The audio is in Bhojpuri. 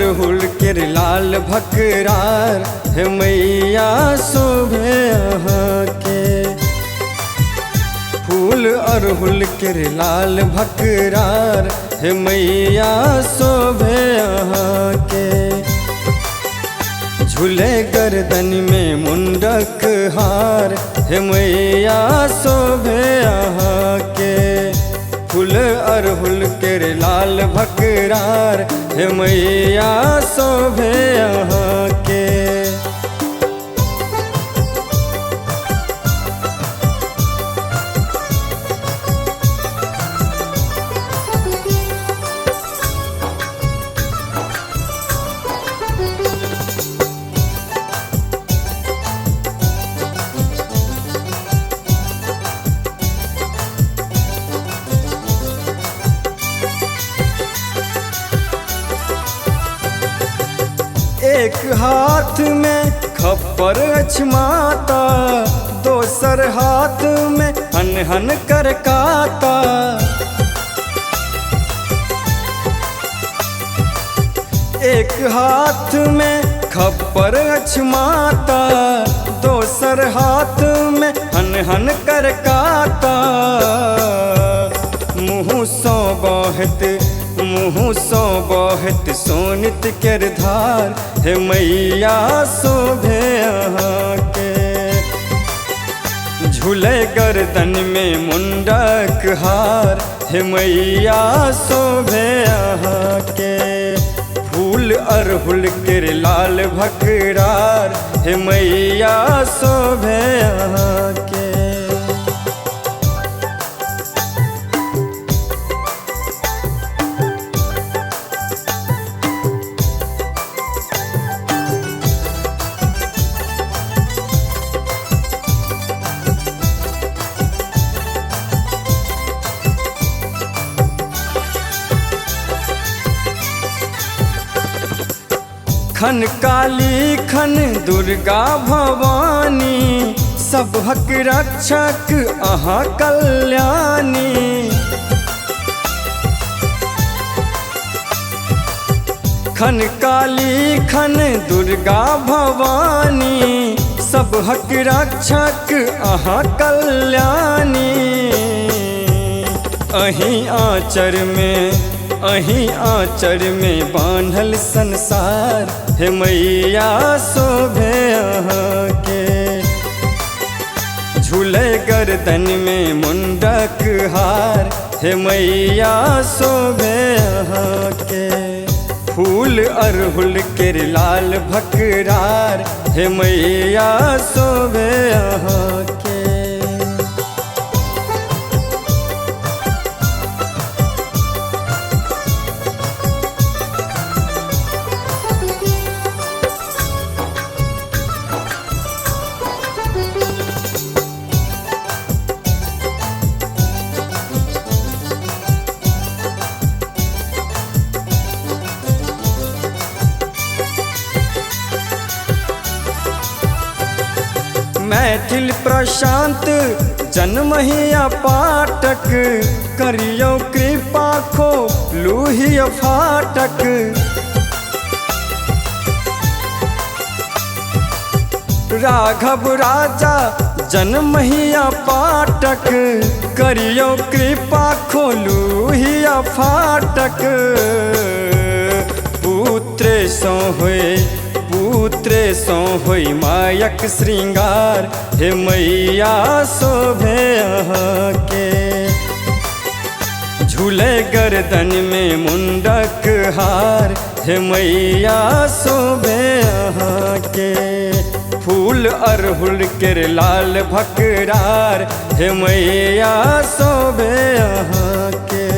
अरहुल के लाल भकरार हे मैया शोभे अहाँ के। फूल अरहुल के लाल भकरार हे मैया शोभे अहाँ के। झूले गर्दन में मुंडक हार हे मैया शोभे अहाँ के। फूल अरहुल के लाल भकरार हे मैया शोभे अहाँ के। एक हाथ में खप्पर अछि माता, दोसर हाथ में हन कर काता। एक हाथ में खप्पर अछि माता, दोसर हाथ में हन कर काता। मुँह सौ बहत सोनित कर धार हे मैया शोभे अहाँ के। झूले गर्दन में मुंडक हार हे मैया शोभे अहाँ के। फूल अरहुल के लाल भकरार हे मैया शोभे अहाँ के। खन काली खन दुर्गा भवानी, सबहक रक्षक अहाँ कल्याणी। खन काली खन दुर्गा भवानी, सबहक रक्षक अहाँ कल्याणी। अहीं आँचर में बांधल संसार हे मैया शोभे अहाँ के। झूले गर्दन में मुंडक हार हे मैया शोभे अहाँ के। फूल अरहुल के लाल भकरार हे मैया शोभे अहाँ के। मैथिल प्रशांत जन्महिया पाठक, करियो कृपा खो लूहिया फाटक। राघव राजा जन्महिया पाठक, करियो कृपा खो लूहिया फाटक। पुत्रे सो होई मायक श्रृंगार हे मैया शोभे अहाँ के। झूले गर्दन में मुंडक हार हे मैया शोभे अहाँ के। फूल अरहुल के लाल भकरार हे मैया शोभे अहाँ के।